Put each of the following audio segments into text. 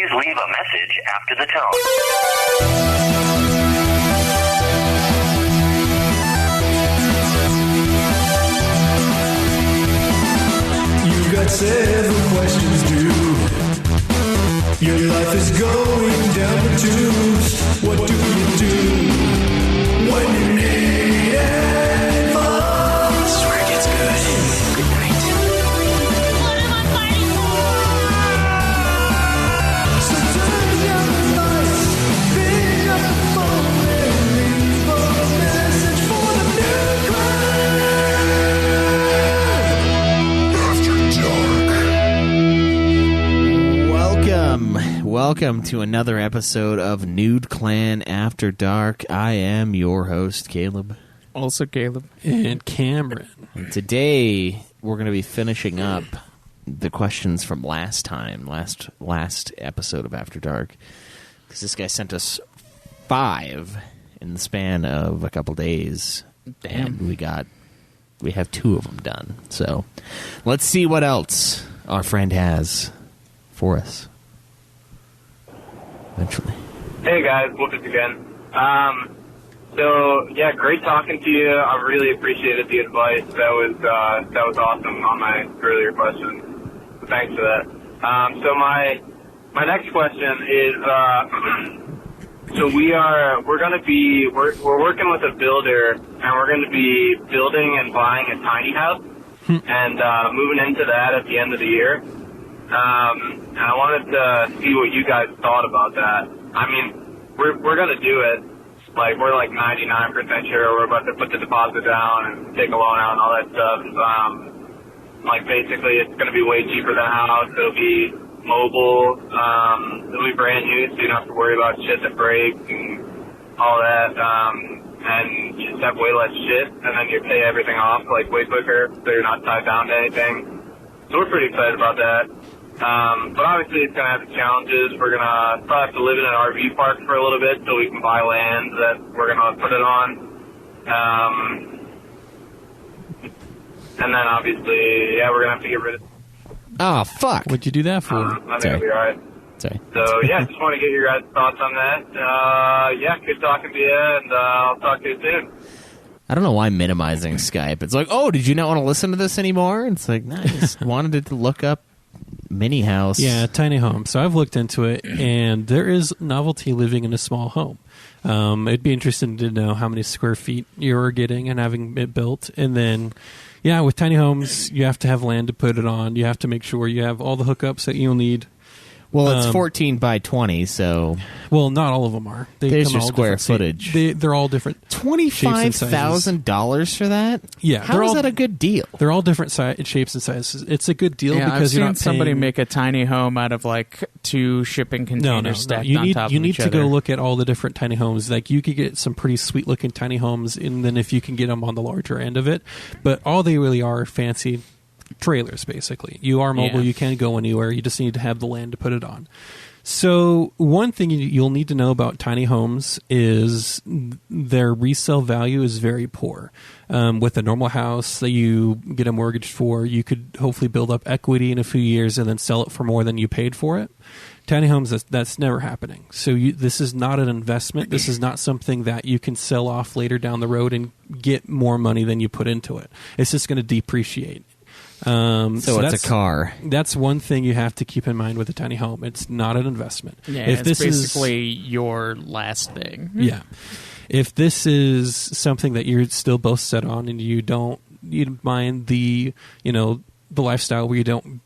Please leave a message after the tone. You've got several questions due. Your life is going down the tubes. What do you do when you need advice? This is where it gets good. Good night. What am I fighting for? So turn down the lights, pick up the phone and leave a message for the new Welcome to another episode of Nude Clan After Dark. I am your host, Caleb. Also Caleb. And Cameron. And today, we're going to be finishing up the questions from last episode of After Dark. Because this guy sent us 5 in the span of a couple days. Damn. And we have 2 of them done. So, let's see what else our friend has for us. Eventually. Hey guys, Lucas again. So yeah, great talking to you. I really appreciated the advice. That was awesome on my earlier question. So thanks for that. So my next question is, so we're working with a builder, and we're gonna be building and buying a tiny house, and moving into that at the end of the year. And I wanted to see what you guys thought about that. I mean, we're gonna do it. Like, we're like 99% sure we're about to put the deposit down and take a loan out and all that stuff. Like, basically, it's gonna be way cheaper than a house. It'll be mobile. It'll be brand new, so you don't have to worry about shit that breaks and all that. And you just have way less shit, and then you pay everything off like way quicker, so you're not tied down to anything. So we're pretty excited about that. But obviously it's going to have its challenges. We're going to probably have to live in an RV park for a little bit so we can buy land that we're going to put it on. And then obviously, yeah, we're going to have to get rid of it. Oh, fuck. What'd you do that for? I think it'll be alright. Sorry. So yeah, just want to get your guys' thoughts on that. Yeah, good talking to you, and I'll talk to you soon. I don't know why I'm minimizing Skype. It's like, oh, did you not want to listen to this anymore? It's like, no, I just wanted to look up mini house. Yeah, tiny home. So I've looked into it, and there is novelty living in a small home. It'd be interesting to know how many square feet you're getting and having it built. And then, yeah, with tiny homes, you have to have land to put it on. You have to make sure you have all the hookups that you'll need. Well, it's 14 by 20, so... Well, not all of them are. There's come your all square different footage. They're all different. $25,000 for that? Yeah. How is that a good deal? They're all different shapes and sizes. It's a good deal Yeah, because I've you're seen not somebody paying... make a tiny home out of like 2 shipping containers stacked on top of each other. You need to go look at all the different tiny homes. Like, you could get some pretty sweet looking tiny homes, and then if you can get them on the larger end of it. But all they really are fancy trailers, basically. You are mobile. Yeah. You can't go anywhere. You just need to have the land to put it on. So one thing you'll need to know about tiny homes is their resale value is very poor. With a normal house that you get a mortgage for, you could hopefully build up equity in a few years and then sell it for more than you paid for it. Tiny homes, that's never happening. So this is not an investment. This is not something that you can sell off later down the road and get more money than you put into it. It's just going to depreciate. So it's a car. That's one thing you have to keep in mind with a tiny home. It's not an investment. Yeah, if it's this basically your last thing. Yeah. If this is something that you're still both set on and you don't mind the lifestyle where you don't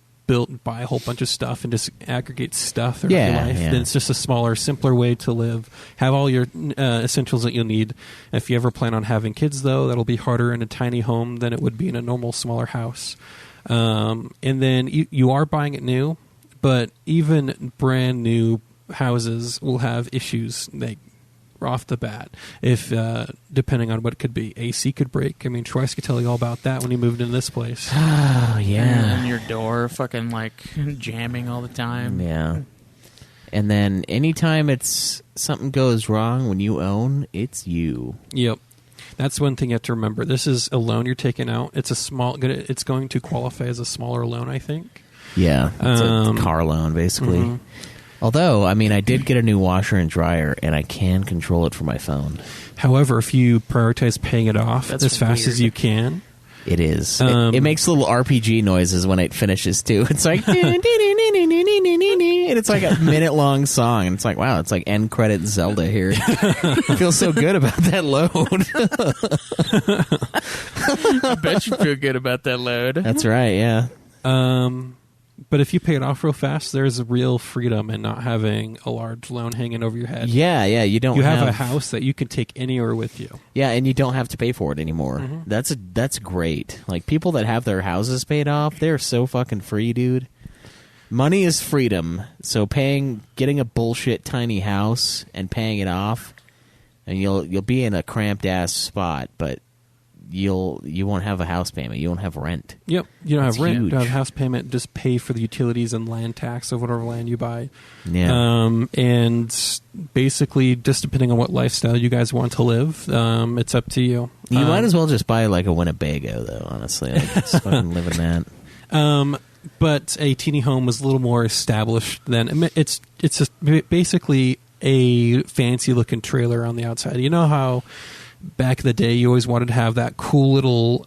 buy a whole bunch of stuff and just aggregate stuff throughout your life, then it's just a smaller, simpler way to live. Have all your essentials that you'll need. If you ever plan on having kids, though, that'll be harder in a tiny home than it would be in a normal, smaller house. And then you are buying it new, but even brand new houses will have issues like off the bat. If depending on what it could be, AC could break. I mean, Troyce could tell you all about that when he moved into this place. Oh yeah, and your door fucking like jamming all the time. Yeah, and then anytime something goes wrong when you own, it's you. Yep. That's one thing you have to remember. This is a loan you're taking out. It's it's going to qualify as a smaller loan, I think. Yeah, it's a car loan, basically. Mm-hmm. Although, I mean, I did get a new washer and dryer, and I can control it from my phone. However, if you prioritize paying it off That's as fast weird. as you can, It is. Um, It makes little RPG noises when it finishes, too. It's like... and it's like a minute-long song, and it's like, wow, it's like end credit Zelda here. I feel so good about that load. I bet you feel good about that load. That's right, yeah. but if you pay it off real fast, there's real freedom in not having a large loan hanging over your head. Yeah, you don't You have a house that you can take anywhere with you. Yeah, and you don't have to pay for it anymore. That's great. Like, people that have their houses paid off, they're so fucking free, dude. Money is freedom. So getting a bullshit tiny house and paying it off, and you'll be in a cramped ass spot, but you won't have a house payment. You won't have rent. Yep. You don't have That's rent, you huge. don't have house payment, just pay for the utilities and land tax of whatever land you buy. Yeah. And basically, just depending on what lifestyle you guys want to live, it's up to you. You might as well just buy like a Winnebago, though. Honestly, like, just fucking live in that. But a teeny home was a little more established than it's just basically a fancy looking trailer on the outside. You know how back in the day you always wanted to have that cool little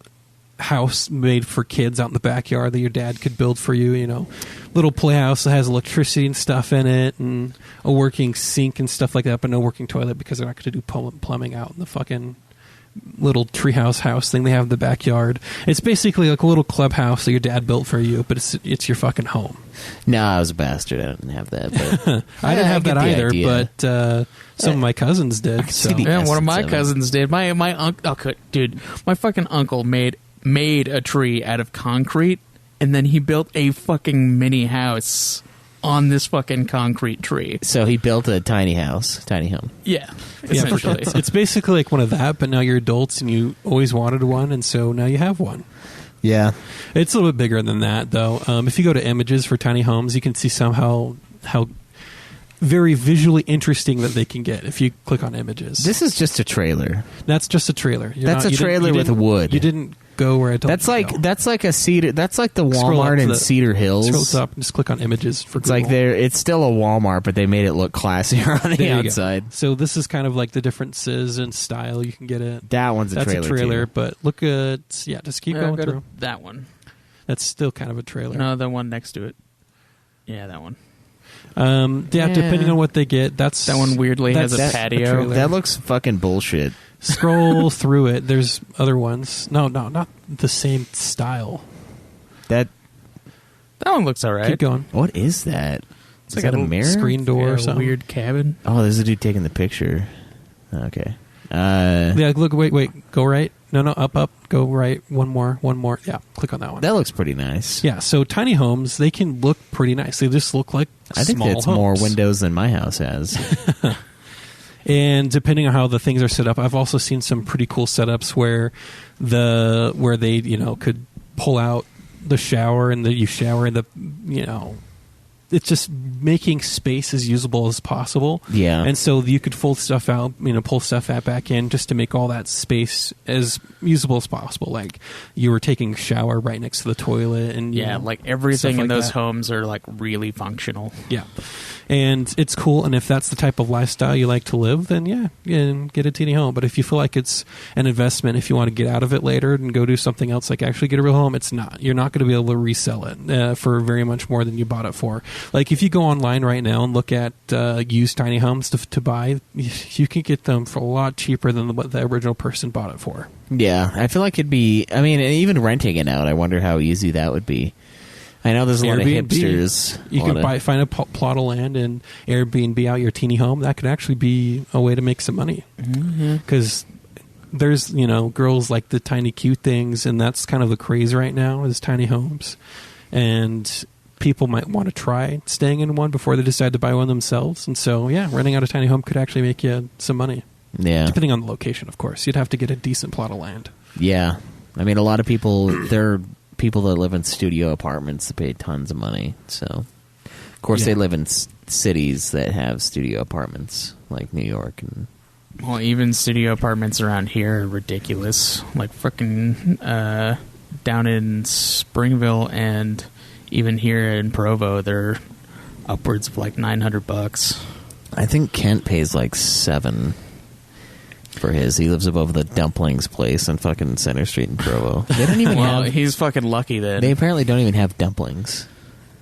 house made for kids out in the backyard that your dad could build for you, you know, little playhouse that has electricity and stuff in it and a working sink and stuff like that, but no working toilet because they're not going to do plumbing out in the fucking little treehouse house thing they have in the backyard. It's basically like a little clubhouse that your dad built for you, but it's your fucking home. No, I was a bastard. I didn't have that. But I didn't have get that the either, idea. but some of my cousins did. see So. the- Yeah, one of my essence of it. cousins did. My uncle, dude, my fucking uncle made a tree out of concrete, and then he built a fucking mini house on this fucking concrete tree. So he built a tiny home. Yeah, Yeah, essentially. it's basically like one of that, but now you're adults and you always wanted one, and so now you have one. Yeah. It's a little bit bigger than that, though. If you go to images for tiny homes, you can see somehow how very visually interesting that they can get if you click on images. This is just a trailer. That's just a trailer. That's a trailer with wood. You didn't go where I told That's you like to go. that's like a Cedar. That's like the Scroll up Walmart to in the- Cedar Hills. Scroll up and just click on images for It's Google. like it's still a Walmart, but they made it look classier on the There you go. outside. So this is kind of like the differences in style. You can get it. That one's a That's trailer. a trailer, too. but look at just keep going go to through. that one. That's still kind of a trailer. No, the one next to it. Yeah, that one. Depending on what they get, that's That one weirdly has a that's patio. trailer. That looks fucking bullshit. Scroll through it. There's other ones. No, not the same style. That That one looks alright. Keep going. what is that? It's Is like that a little mirror? Screen door or a something. weird cabin. Oh, there's a dude taking the picture. Okay. Yeah, look. Wait. Go right. No. Up. Go right. One more. Yeah. Click on that one. That looks pretty nice. Yeah. So tiny homes, they can look pretty nice. They just look like I think small that's homes. more windows than my house has. And depending on how the things are set up, I've also seen some pretty cool setups where they could pull out the shower and you shower in the it's just making space as usable as possible. Yeah. And so you could fold stuff out, pull stuff back in just to make all that space as usable as possible. Like you were taking a shower right next to the toilet and Yeah, like everything stuff in like those that. homes are like really functional. Yeah. And it's cool, and if that's the type of lifestyle you like to live, then yeah, get a teeny home. But if you feel like it's an investment, if you want to get out of it later and go do something else, like actually get a real home, it's not. You're not going to be able to resell it for very much more than you bought it for. Like if you go online right now and look at used tiny homes to buy, you can get them for a lot cheaper than what the original person bought it for. Yeah, I feel like it'd be. I mean, even renting it out, I wonder how easy that would be. I know there's a lot of Airbnb. hipsters. You a lot can of- find a plot of land and Airbnb out your teeny home. That could actually be a way to make some money. Because there's, girls like the tiny cute things, and that's kind of the craze right now is tiny homes. And people might want to try staying in one before they decide to buy one themselves. And so, yeah, renting out a tiny home could actually make you some money. Yeah, Depending on the location, of course. You'd have to get a decent plot of land. yeah. I mean, a lot of people. There are people that live in studio apartments that pay tons of money. So, of course, Yeah. they live in cities that have studio apartments, like New York and. Well, even studio apartments around here are ridiculous. Like frickin' down in Springville and even here in Provo, they're upwards of like $900. I think Kent pays like $7 for his. He lives above the dumplings place on fucking Center Street in Provo. They don't even Well, have. he's fucking lucky then. They apparently don't even have dumplings.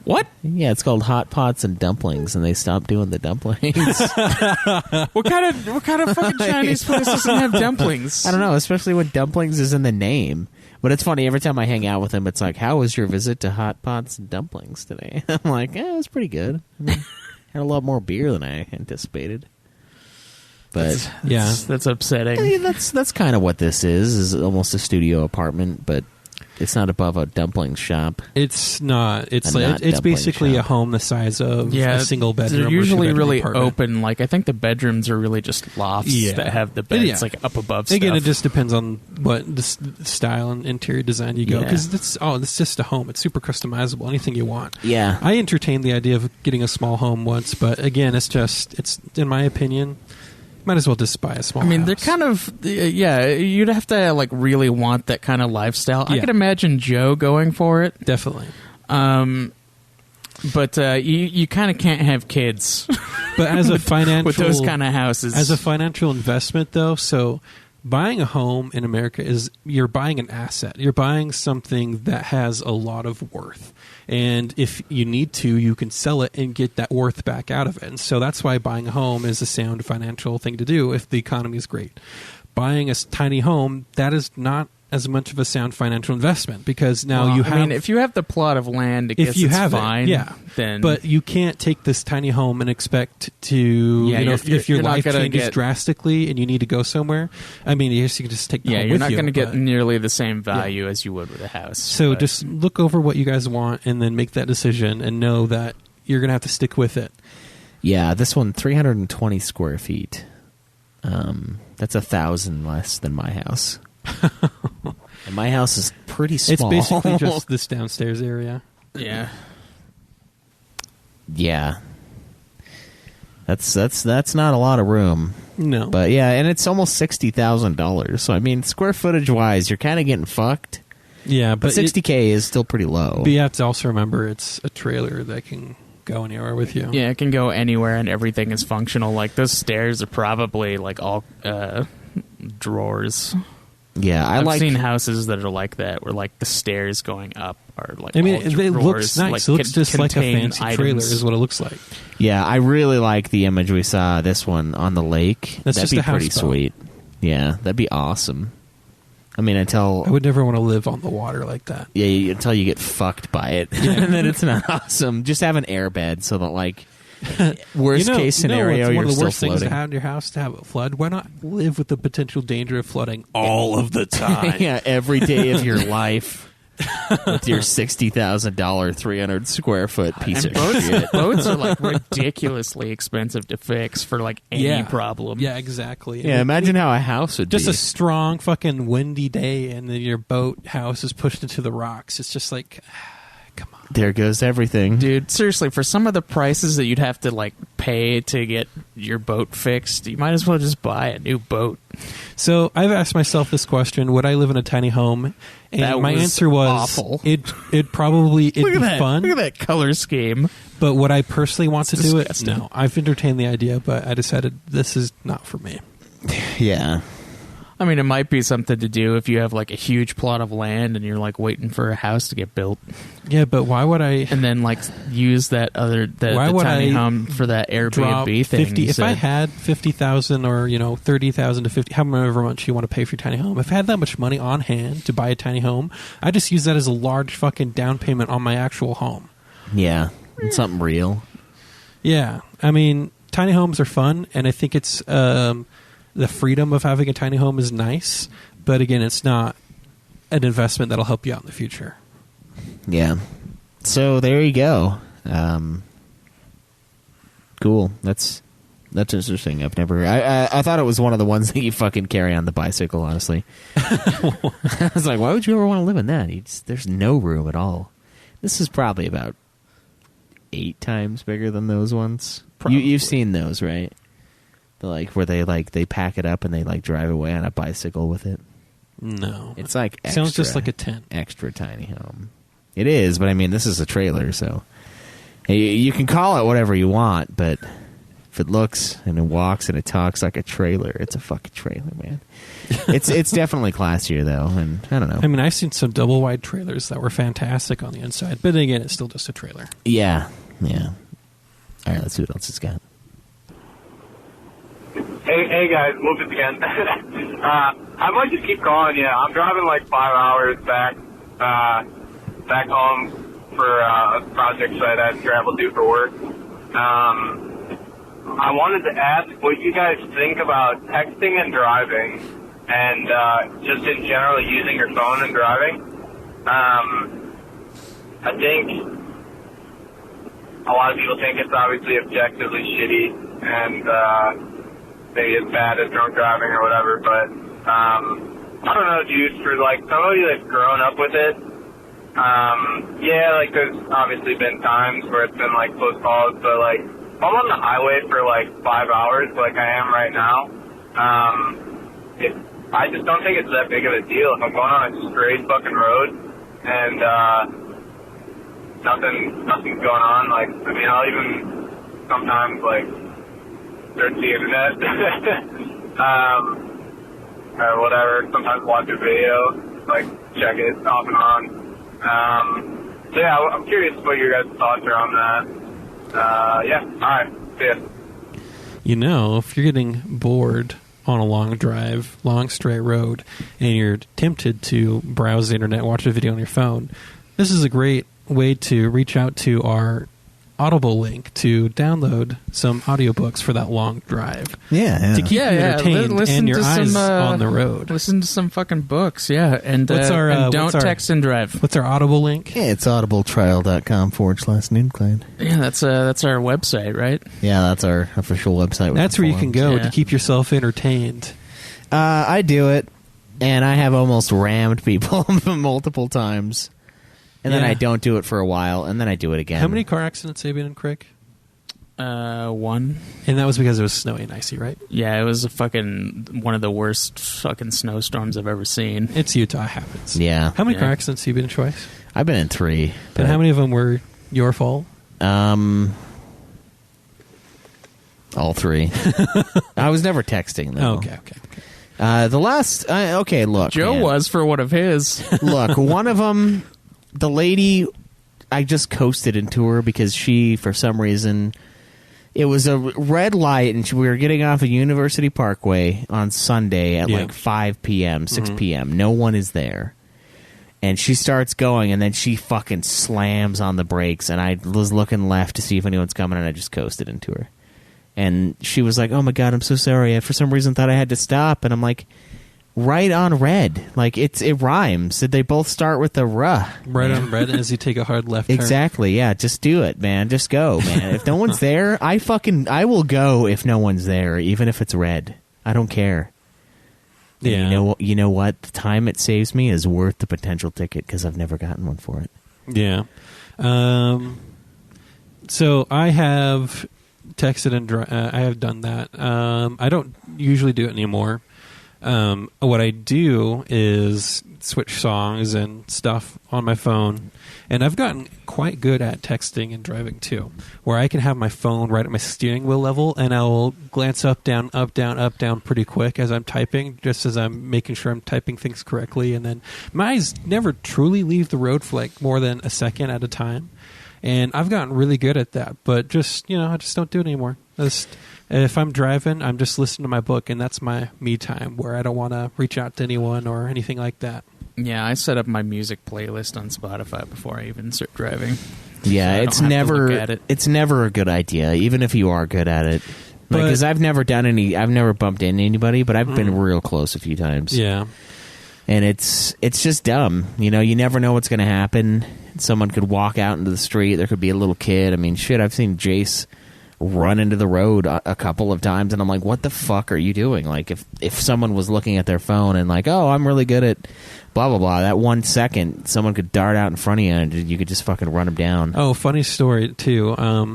What? Yeah, it's called Hot Pots and Dumplings, and they stopped doing the dumplings. What kind of fucking Chinese place doesn't have dumplings? I don't know, especially when dumplings is in the name. But it's funny, every time I hang out with him, it's like, how was your visit to Hot Pots and Dumplings today? I'm like, it was pretty good. I mean, had a lot more beer than I anticipated. But Yeah. That's upsetting. I mean, that's kind of what this is almost a studio apartment, but it's not above a dumpling shop. It's not. It's A like not it's dumpling basically a shop. home the size of a single bedroom. They're or usually two-bedroom really apartment. open. Like I think the bedrooms are really just lofts Yeah. that have the beds Yeah. like up above. Again, stuff. it just depends on what the style and interior design you go. Yeah. Because it's just a home. It's super customizable. Anything you want. Yeah. I entertained the idea of getting a small home once, but again, it's in my opinion, might as well just buy a small. I mean, they're house. kind of you'd have to like really want that kind of lifestyle. I Yeah. could imagine Joe going for it, definitely. but you kind of can't have kids But as a financial with those kind of houses. as a financial investment, though, so buying a home in America is you're buying an asset. You're buying something that has a lot of worth. And if you need to, you can sell it and get that worth back out of it. And so that's why buying a home is a sound financial thing to do if the economy is great. Buying a tiny home, that is not as much of a sound financial investment because now Well, you have... I mean, if you have the plot of land, I if guess you it's have fine. it, yeah. Then, But you can't take this tiny home and expect to, Yeah, if your you're not life gonna changes get- drastically and you need to go somewhere. I mean, yes, you can just take the yeah, home you're with not you, going to get but- nearly the same value as you would with a house. So but- just look over what you guys want and then make that decision and know that you're going to have to stick with it. Yeah, this one, 320 square feet. That's 1,000 less than my house. And my house is pretty small. It's basically just this downstairs area. yeah. Yeah. That's not a lot of room. No. But yeah, and it's almost $60,000. So I mean, square footage wise, you're kind of getting fucked. yeah, But but 60K is still pretty low. but you have to also remember it's a trailer that can go anywhere with you. Yeah, it can go anywhere and everything is functional. Like those stairs are probably like all drawers. Yeah, I've like seen houses that are like that, where like the stairs going up are like. I mean, all it drawers, looks nice. It looks just like a contain fancy items. trailer is what it looks like. Yeah, I really like the image we saw. This one on the lake. That's That'd just be a pretty houseboat. sweet. Yeah, that'd be awesome. I mean, until I would never want to live on the water like that. until you get fucked by it, and then it's not awesome. Just have an airbed so that like worst case scenario, it's you're one of the still worst things to floating. have in your house to have a flood. Why not live with the potential danger of flooding all of the time? Yeah, every day of your life with your $60,000 300 square foot piece And of shit. boats are like ridiculously expensive to fix for like any problem. Yeah, exactly. Yeah, imagine how a house would just be. a strong fucking windy day and then your boat house is pushed into the rocks. It's just like, come on. There goes everything. Dude, seriously, for some of the prices that you'd have to like pay to get your boat fixed, you might as well just buy a new boat. So I've asked myself this question: would I live in a tiny home? And That my was answer was awful. It'd probably be fun. Look at that color scheme. But would I personally want It's to do it? disgusting. No. I've entertained the idea, but I decided this is not for me. Yeah. I mean, it might be something to do if you have like a huge plot of land and you're like waiting for a house to get built, Yeah, but why would I and then like use that Why the would tiny I home for that drop Airbnb thing? 50? you If I said? had 50,000 or 30,000 to 50, however much you want to pay for your tiny home, if I had that much money on hand to buy a tiny home, I just use that as a large fucking down payment on my actual home. Yeah. And something real. Yeah, I mean, tiny homes are fun, and I think it's the freedom of having a tiny home is nice. But again, it's not an investment that'll help you out in the future. Yeah. So there you go. Cool. That's interesting. I've never. I thought it was one of the ones that you fucking carry on the bicycle. Honestly, I was like, why would you ever want to live in that? There's no room at all. This is probably about 8 times bigger than those ones. You've seen those, right? Where they pack it up and they like drive away on a bicycle with it. No, It's like extra, sounds just like a tent. extra tiny home. It is, but I mean, this is a trailer, so You can call it whatever you want, but if it looks and it walks and it talks like a trailer, it's a fucking trailer, man. It's definitely classier, though, and I don't know. I mean, I've seen some double wide trailers that were fantastic on the inside, but again, it's still just a trailer. Yeah. All right, let's see what else it's got. Hey guys, Lucas again. I might just keep calling you. I'm driving like 5 hours back home for a project site I had to travel to for work. I wanted to ask what you guys think about texting and driving, and just in general using your phone and driving. I think a lot of people think it's obviously objectively shitty and maybe as bad as drunk driving or whatever, but I don't know, dude, for like somebody that's grown up with it, yeah, like there's obviously been times where it's been like close calls, but like if I'm on the highway for like 5 hours like I am right now, I just don't think it's that big of a deal. If I'm going on a straight fucking road and nothing's going on, like, I mean, I'll even sometimes like search the internet or whatever, sometimes watch a video, like check it off and on. So yeah, I'm curious what your guys' thoughts are on that. Yeah, alright, see ya. You know, if you're getting bored on a long drive, long straight road, and you're tempted to browse the internet, watch a video on your phone, this is a great way to reach out to our Audible link to download some audiobooks for that long drive. Yeah. To keep you entertained and your eyes on the road. Listen to some fucking books, yeah. And, What's our, and don't what's our- text and drive. What's our Audible link? Yeah, it's audibletrial.com/Noodleclan. Yeah, that's our website, right? Yeah, that's our official website. That's where you can go Yeah. to keep yourself entertained. I do it, and I have almost rammed people multiple times. And then Yeah. I don't do it for a while, and then I do it again. How many car accidents have you been in, Crick? One. And that was because it was snowy and icy, right? Yeah, it was one of the worst fucking snowstorms I've ever seen. It's Utah, it happens. Yeah. How many Yeah. car accidents have you been in twice? I've been in 3. And how many of them were your fault? All 3. I was never texting, though. Oh, okay. The last... okay, look, Joe man. was for one of his. Look, one of them, the lady, I just coasted into her because she, for some reason, it was a red light, and we were getting off of University Parkway on Sunday at like 5 p.m., 6 p.m. No one is there. And she starts going, and then she fucking slams on the brakes, and I was looking left to see if anyone's coming, and I just coasted into her. And she was like, "Oh my God, I'm so sorry. I for some reason thought I had to stop." And I'm like, right on red. Like, it rhymes. They both start with the ruh. Right on red as you take a hard left turn. Exactly, yeah. Just do it, man. Just go, man. If no one's there, I will go if no one's there, even if it's red. I don't care. And Yeah. you know what? The time it saves me is worth the potential ticket because I've never gotten one for it. Yeah. So I have texted and I have done that. I don't usually do it anymore. What I do is switch songs and stuff on my phone, and I've gotten quite good at texting and driving too, where I can have my phone right at my steering wheel level, and I'll glance up, down pretty quick as I'm typing, just as I'm making sure I'm typing things correctly, and then my eyes never truly leave the road for like more than a second at a time. And I've gotten really good at that, but just, I just don't do it anymore. If I'm driving, I'm just listening to my book, and that's my me time, where I don't want to reach out to anyone or anything like that. Yeah, I set up my music playlist on Spotify before I even start driving. Yeah, So I it's don't have to look never at it. it's never a good idea, even if you are good at it. But- Because I've never bumped into anybody, but I've been real close a few times. Yeah. And it's just dumb. You never know what's going to happen. Someone could walk out into the street. There could be a little kid. I mean, shit, I've seen Jace run into the road a couple of times, and I'm like, what the fuck are you doing? Like, if someone was looking at their phone and like, oh, I'm really good at blah, blah, blah, that 1 second, someone could dart out in front of you, and you could just fucking run them down. Oh, funny story, too. A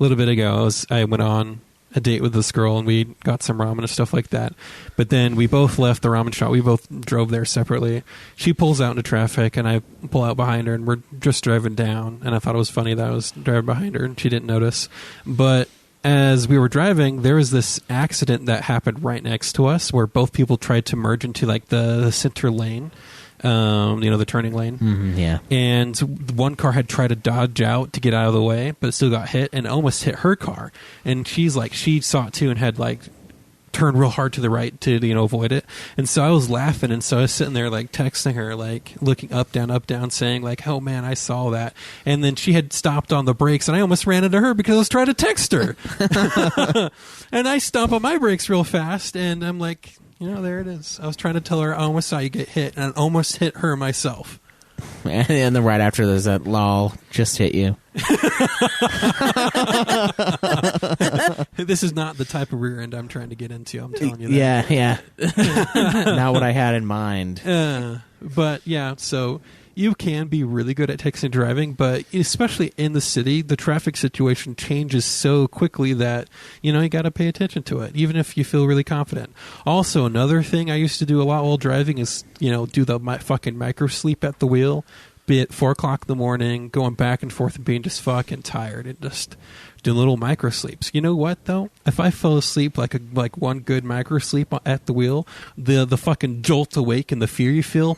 little bit ago, I went on a date with this girl, and we got some ramen and stuff like that. But then we both left the ramen shop. We both drove there separately. She pulls out into traffic, and I pull out behind her, and we're just driving down. And I thought it was funny that I was driving behind her, and she didn't notice. But as we were driving, there was this accident that happened right next to us where both people tried to merge into like the center lane. The turning lane. Yeah. And one car had tried to dodge out to get out of the way, but it still got hit and almost hit her car. And she's like, she saw it too and had like turned real hard to the right to, avoid it. And so I was laughing. And so I was sitting there like texting her, like looking up, down, saying like, oh man, I saw that. And then she had stopped on the brakes and I almost ran into her because I was trying to text her. And I stomp on my brakes real fast and I'm like, there it is. I was trying to tell her I almost saw you get hit, and I almost hit her myself. And then right after there's that lol, just hit you. This is not the type of rear end I'm trying to get into. I'm telling you that. Yeah. Not what I had in mind. But yeah, so you can be really good at texting and driving, but especially in the city, the traffic situation changes so quickly that, you got to pay attention to it, even if you feel really confident. Also, another thing I used to do a lot while driving is, do the fucking micro sleep at the wheel, be it 4 o'clock in the morning, going back and forth and being just fucking tired and just do little micro sleeps. You know what though? If I fell asleep like one good micro sleep at the wheel, the fucking jolt awake and the fear you feel,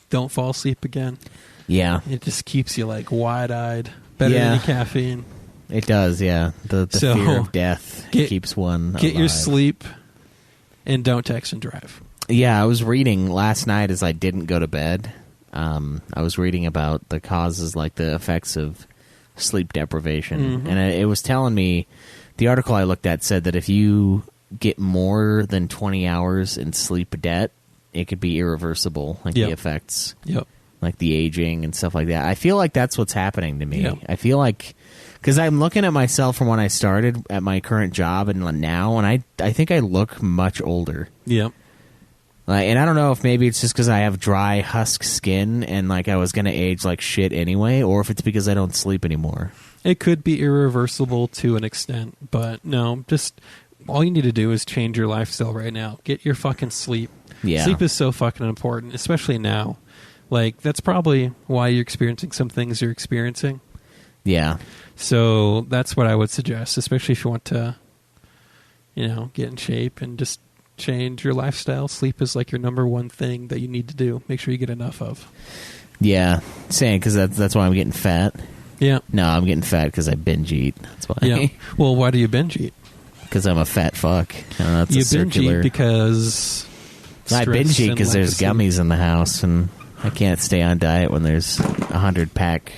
don't fall asleep again. Yeah. It just keeps you like wide-eyed. Better than any caffeine. It does, yeah. The fear of death keeps one Get alive. your sleep and don't text and drive. Yeah, I was reading last night as I didn't go to bed. I was reading about the causes, like the effects of sleep deprivation. Mm-hmm. And it was telling me, the article I looked at said that if you get more than 20 hours in sleep debt, it could be irreversible, like the effects, like the aging and stuff like that. I feel like that's what's happening to me. Yep. I feel like, because I'm looking at myself from when I started at my current job and now, and I think I look much older. Yep. And I don't know if maybe it's just because I have dry husk skin and like I was going to age like shit anyway, or if it's because I don't sleep anymore. It could be irreversible to an extent, but no, just all you need to do is change your lifestyle right now. Get your fucking sleep. Yeah. Sleep is so fucking important, especially now. Like, that's probably why you're experiencing some things you're experiencing. Yeah. So that's what I would suggest, especially if you want to, get in shape and just change your lifestyle. Sleep is like your number one thing that you need to do. Make sure you get enough of. Yeah. Saying because that's why I'm getting fat. Yeah. No, I'm getting fat because I binge eat. That's why. Yeah. Well, why do you binge eat? Because I'm a fat fuck. That's you a circular... binge eat because... I binge eat because there's lack of sleep. gummies in the house, and I can't stay on diet when there's 100-pack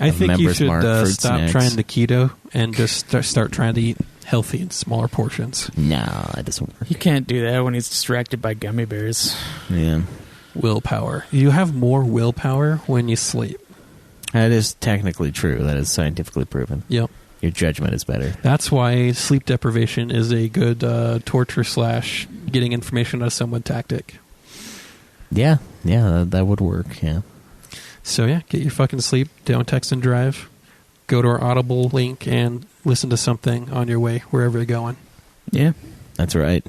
I think you Members should Mark fruit stop snacks. trying the keto and just start trying to eat healthy in smaller portions. No, that doesn't work. You can't do that when he's distracted by gummy bears. Yeah. Willpower. You have more willpower when you sleep. That is technically true. That is scientifically proven. Yep. Your judgment is better. That's why sleep deprivation is a good torture / getting information out of someone tactic. Yeah. Yeah, that would work, yeah. So yeah, get your fucking sleep. Don't text and drive. Go to our Audible link and listen to something on your way wherever you're going. Yeah. That's right.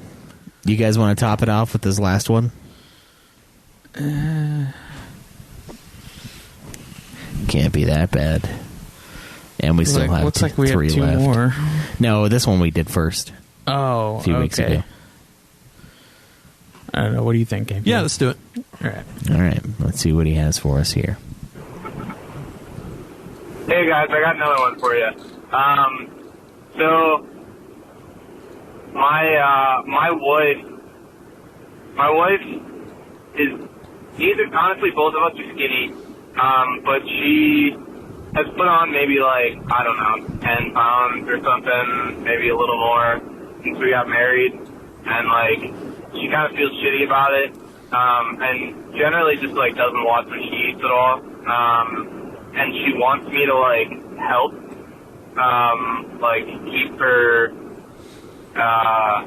You guys want to top it off with this last one? Can't be that bad. And we still have looks like we three have two left. more. No, this one we did first. Oh, A few weeks ago. I don't know. What do you think, Gabe? Yeah, let's do it. All right. All right. Let's see what he has for us here. Hey guys, I got another one for you. So my wife is honestly both of us are skinny, but she has put on maybe like, I don't know, 10 pounds or something, maybe a little more since we got married, and like she kind of feels shitty about it, and generally just like doesn't watch what she eats at all. And she wants me to, like, help, like, keep her, I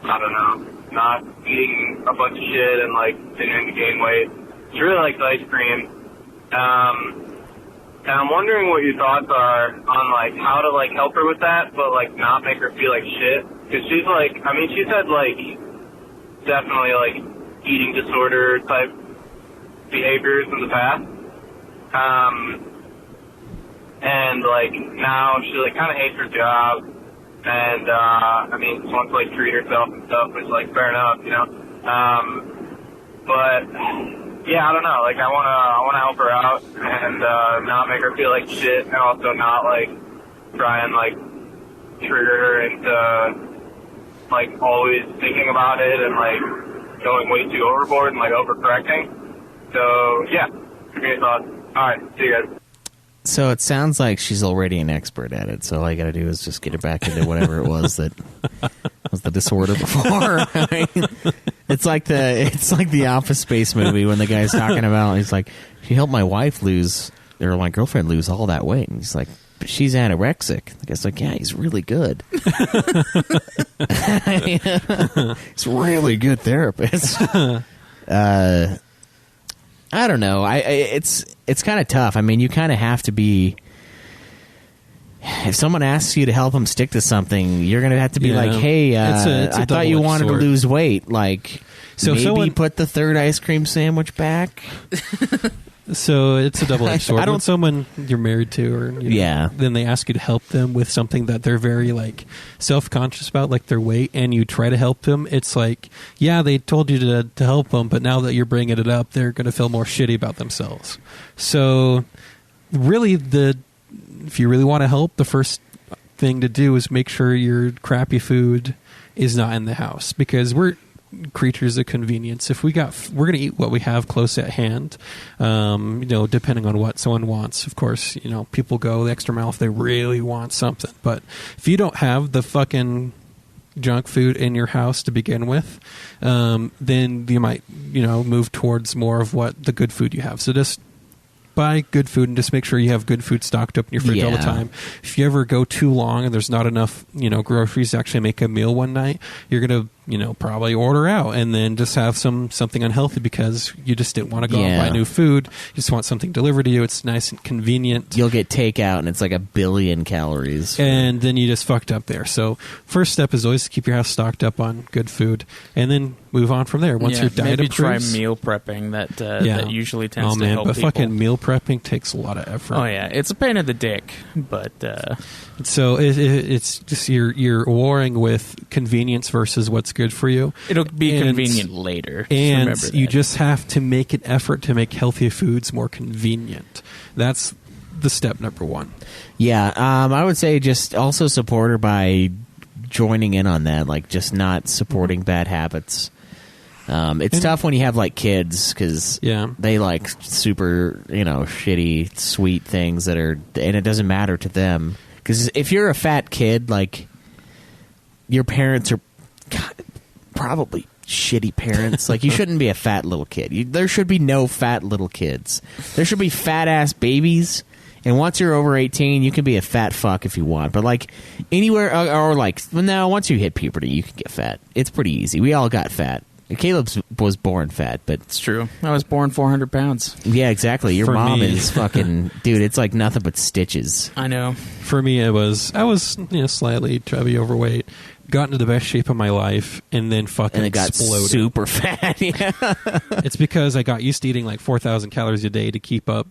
don't know, not eating a bunch of shit and, like, continuing to gain weight. She really likes ice cream. And I'm wondering what your thoughts are on, like, how to, like, help her with that, but, like, not make her feel like shit. Because she's, like, I mean, she's had, like, definitely, like, eating disorder type behaviors in the past. And, like, now she, like, kind of hates her job. And, I mean, just wants to, like, treat herself and stuff, which, like, fair enough, you know? But, yeah, I don't know. Like, I wanna help her out and, not make her feel like shit, and also not, like, try and, like, trigger her into, like, always thinking about it and, like, going way too overboard and, like, overcorrecting. So, yeah, give me your thoughts. All right, see you guys. So it sounds like she's already an expert at it. So all I got to do is just get her back into whatever it was that was the disorder before. I mean, it's like the Office Space movie when the guy's talking about. He's like, she helped my wife lose, or my girlfriend lose all that weight, and he's like, but she's anorexic. The guy's like, yeah, he's really good. He's a really good therapist. I don't know. It's kind of tough. I mean, you kind of have to be. If someone asks you to help them stick to something, you're going to have to be like, "Hey, it's a I thought you wanted double-edged to lose weight. Like, So maybe someone- put the third ice cream sandwich back." So it's a double-edged sword. I don't- When someone you're married to, or you know, Yeah. then they ask you to help them with something that they're very like self-conscious about, like their weight, and you try to help them. It's like, yeah, they told you to help them, but now that you're bringing it up, they're going to feel more shitty about themselves. So, really, if you really want to help, the first thing to do is make sure your crappy food is not in the house, because we're creatures of convenience. If we're going to eat what we have close at hand, depending on what someone wants. Of course, people go the extra mile if they really want something. But if you don't have the fucking junk food in your house to begin with, then you might, move towards more of what the good food you have. So just buy good food and just make sure you have good food stocked up in your fridge all the time. If you ever go too long and there's not enough, groceries to actually make a meal one night, you're going to, probably order out and then just have something unhealthy because you just didn't want to go out and buy new food. You just want something delivered to you. It's nice and convenient. You'll get takeout and it's like 1 billion calories. And then you just fucked up there. So first step is always to keep your house stocked up on good food and then move on from there. Once your diet maybe improves, try meal prepping. That usually tends to help but people. fucking meal prepping takes a lot of effort. Oh yeah, it's a pain in the dick, but so it's just you're warring with convenience versus what's good for you. it'll be convenient later. Just And remember that. you just have to make an effort to make healthy foods more convenient. That's the step number one. Yeah, I would say just also support her by joining in on that, like just not supporting bad habits. It's tough when you have like kids because they like super, shitty, sweet things that are, and it doesn't matter to them. Because if you're a fat kid, like your parents are probably shitty parents. Like you shouldn't be a fat little kid. There should be no fat little kids. There should be fat ass babies. And once you're over 18, you can be a fat fuck if you want. But like anywhere, or like once you hit puberty, you can get fat. It's pretty easy. We all got fat. Caleb was born fat, but it's true. I was born 400 pounds. Yeah, exactly. Your For mom me. is fucking dude. It's like nothing but stitches. I know. For me, I was slightly chubby, overweight, got into the best shape of my life, and then fucking And it got exploded. super fat. Yeah. It's because I got used to eating like 4,000 calories a day to keep up,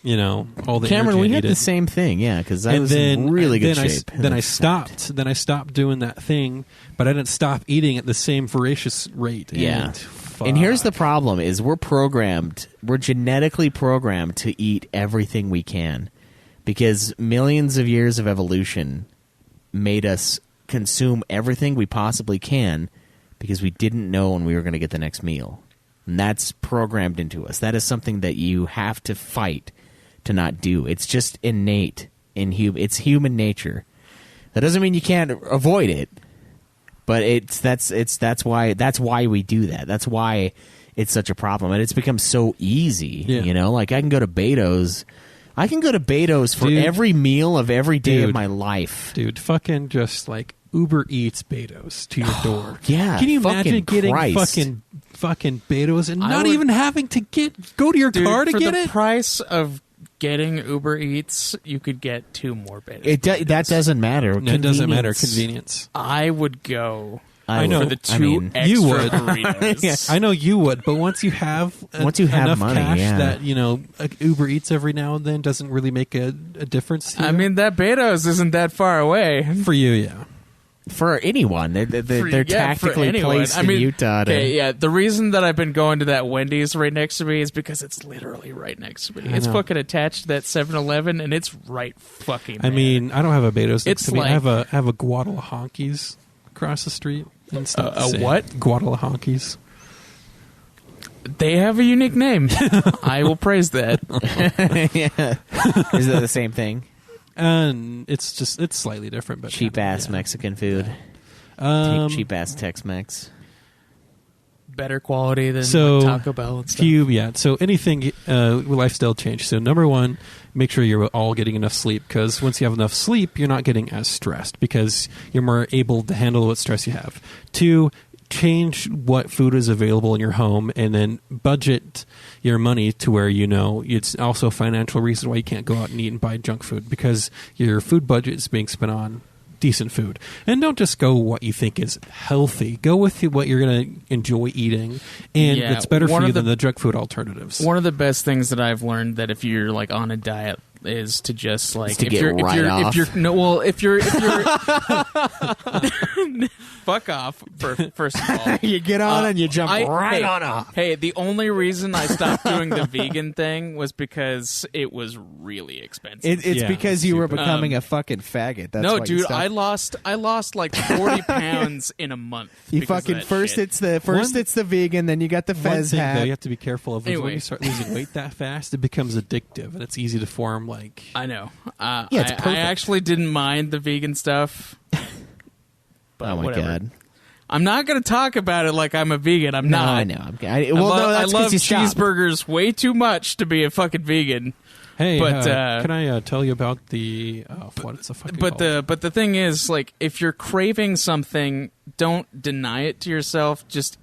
all the Cameron, energy we I had needed. the same thing. Yeah, because I was in really good shape. Then I stopped. Then I stopped doing that thing, but I didn't stop eating at the same voracious rate. Yeah. And, And here's the fuck. problem is we're genetically programmed to eat everything we can because millions of years of evolution made us consume everything we possibly can because we didn't know when we were going to get the next meal. And that's programmed into us. That is something that you have to fight to not do. It's just innate it's human nature. That doesn't mean you can't avoid it. But that's why we do that. That's why it's such a problem, and it's become so easy. Yeah. Like I can go to Beto's. I can go to Beto's for every meal of every day of my life. Dude, fucking just like Uber Eats Beto's to your door. Yeah, Can you fucking imagine getting Christ. fucking Beto's and I not would- even having to go to your car to for get the it? price of getting Uber Eats, you could get 2 more betas. That doesn't matter. No, it doesn't matter. Convenience. Convenience. I would go I know. for the 2 I mean, extra you would. burritos. I know you would, but once you have enough money, cash yeah. that like Uber Eats every now and then doesn't really make a difference. To I you. mean, that Betos isn't that far away. for you, yeah. For anyone, they're For tactically anyone. placed I mean, in Utah. Okay, yeah. The reason that I've been going to that Wendy's right next to me is because it's literally right next to me. I It's know. fucking attached to that 7-Eleven, and it's right fucking. I there. mean, I don't have a Betos next It's to me. like- I have a Guadalahonkies across the street. And it's not the A same. what? Guadalahonkies. they have a unique name. I will praise that. yeah. Is that the same thing? And it's slightly different, but Cheap ass yeah. Mexican food. Cheap ass Tex-Mex. Better quality than So, Taco Bell and stuff. So anything lifestyle change. So number 1, make sure you're all getting enough sleep, because once you have enough sleep, you're not getting as stressed because you're more able to handle what stress you have. 2, change what food is available in your home, and then budget your money to where it's also a financial reason why you can't go out and eat and buy junk food, because your food budget is being spent on decent food. And don't just go what you think is healthy. Go with what you're going to enjoy eating, and Yeah, it's better for one you of than the junk food alternatives. One of the best things that I've learned that if you're like on a diet is to just like to get right off. if you're fuck off first of all. You get on and you jump right hey, on off. Hey, the only reason I stopped doing the vegan thing was because it was really expensive. It's Yeah, because you were super. becoming a fucking faggot. That's no, why you dude, stopped. I lost like 40 pounds in a month. You because of fucking that first shit. it's the vegan, then you got the One fez thing, though, hat. you have to be careful of is when Anyway. you start losing weight that fast, it becomes addictive, and it's easy to form I know. Yeah, it's I perfect. actually didn't mind the vegan stuff. But Oh my whatever. god! I'm not going to talk about it like I'm a vegan. I'm No, not. I know. I Well, love, no, that's I love because you stopped. cheeseburgers way too much to be a fucking vegan. Hey, But, can I tell you about the what it's a fucking But called? the thing is, like, if you're craving something, don't deny it to yourself. Just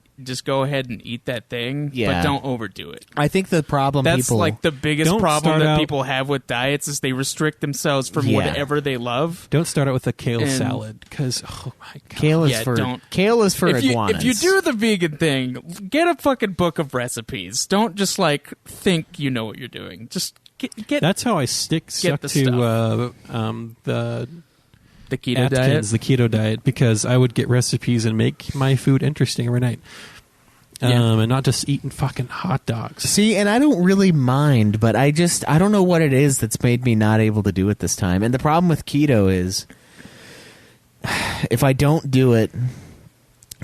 go ahead and eat that thing. Yeah. But don't overdo it. I think the problem That's people like the biggest Don't problem start that out- people have with diets is they restrict themselves from Yeah. whatever they love. Don't start out with a kale And- salad, because oh my god, kale is Yeah, for don't. kale is for If you iguanas. do the vegan thing, get a fucking book of recipes. Don't just like think you know what you're doing. Just get that's how I stuck the to stuff. the the keto Atkins, diet. the keto diet, because I would get recipes and make my food interesting every night. Yeah. And not just eating fucking hot dogs. See, and I don't really mind, but I don't know what it is that's made me not able to do it this time. And the problem with keto is if I don't do it,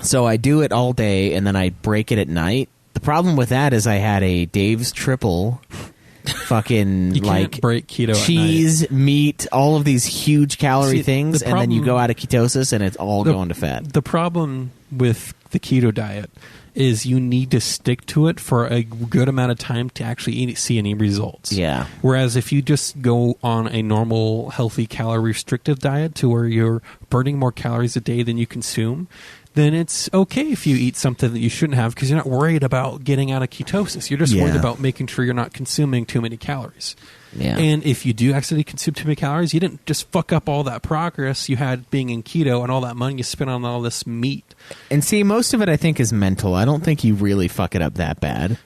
so I do it all day and then I break it at night. The problem with that is I had a Dave's Triple fucking You like can't break keto cheese, meat, all of these huge calorie See, things, the and then you problem- go out of ketosis and it's all The- going to fat. The problem with the keto diet is you need to stick to it for a good amount of time to actually see any results. Yeah. Whereas if you just go on a normal, healthy, calorie-restrictive diet to where you're burning more calories a day than you consume, then it's okay if you eat something that you shouldn't have because you're not worried about getting out of ketosis. You're just worried Yeah. about making sure you're not consuming too many calories. Yeah. And if you do accidentally consume too many calories, you didn't just fuck up all that progress you had being in keto and all that money you spent on all this meat. And see, most of it I think is mental. I don't think you really fuck it up that bad.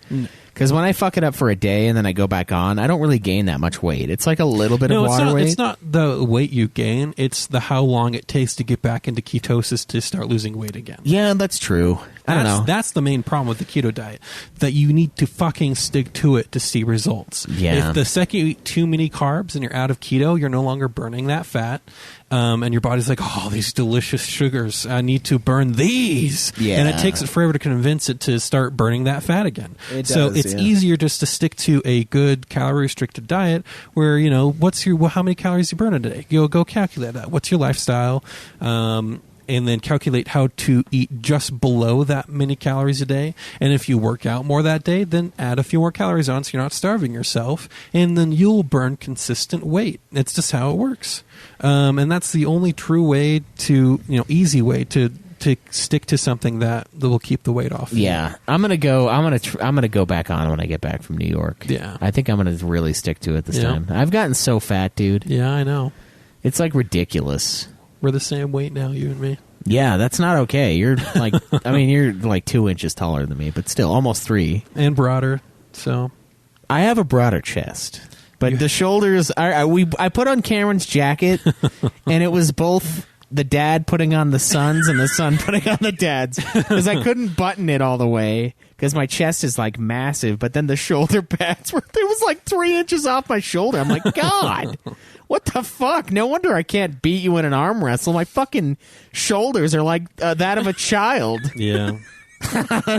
Because when I fuck it up for a day and then I go back on, I don't really gain that much weight. It's like a little bit of water weight. It's not the weight you gain. It's the how long it takes to get back into ketosis to start losing weight again. Yeah, that's true. I don't know. That's the main problem with the keto diet, that you need to fucking stick to it to see results. Yeah. If the second you eat too many carbs and you're out of keto, you're no longer burning that fat. And your body's like, oh, these delicious sugars, I need to burn these. Yeah. And it takes it forever to convince it to start burning that fat again. It So does, it's yeah. easier just to stick to a good calorie restricted diet where, you know, how many calories you burn a day? Go calculate that. What's your lifestyle? And then calculate how to eat just below that many calories a day. And if you work out more that day, then add a few more calories on so you're not starving yourself. And then you'll burn consistent weight. It's just how it works. And that's the only true way to, easy way to to stick to something that will keep the weight off. Yeah, I'm gonna go. I'm gonna go back on when I get back from New York. Yeah. I think I'm gonna really stick to it this Yeah. time. I've gotten so fat, dude. Yeah, I know. It's like ridiculous. We're the same weight now, you and me. Yeah, that's not okay. You're like, I mean, you're like 2 inches taller than me, but still almost 3. And broader, so... I have a broader chest, but the shoulders. I put on Cameron's jacket, and it was both the dad putting on the son's and the son putting on the dad's because I couldn't button it all the way because my chest is like massive, but then the shoulder pads were it was like 3 inches off my shoulder. I'm like, God, what the fuck? No wonder I can't beat you in an arm wrestle. My fucking shoulders are like that of a child. Yeah.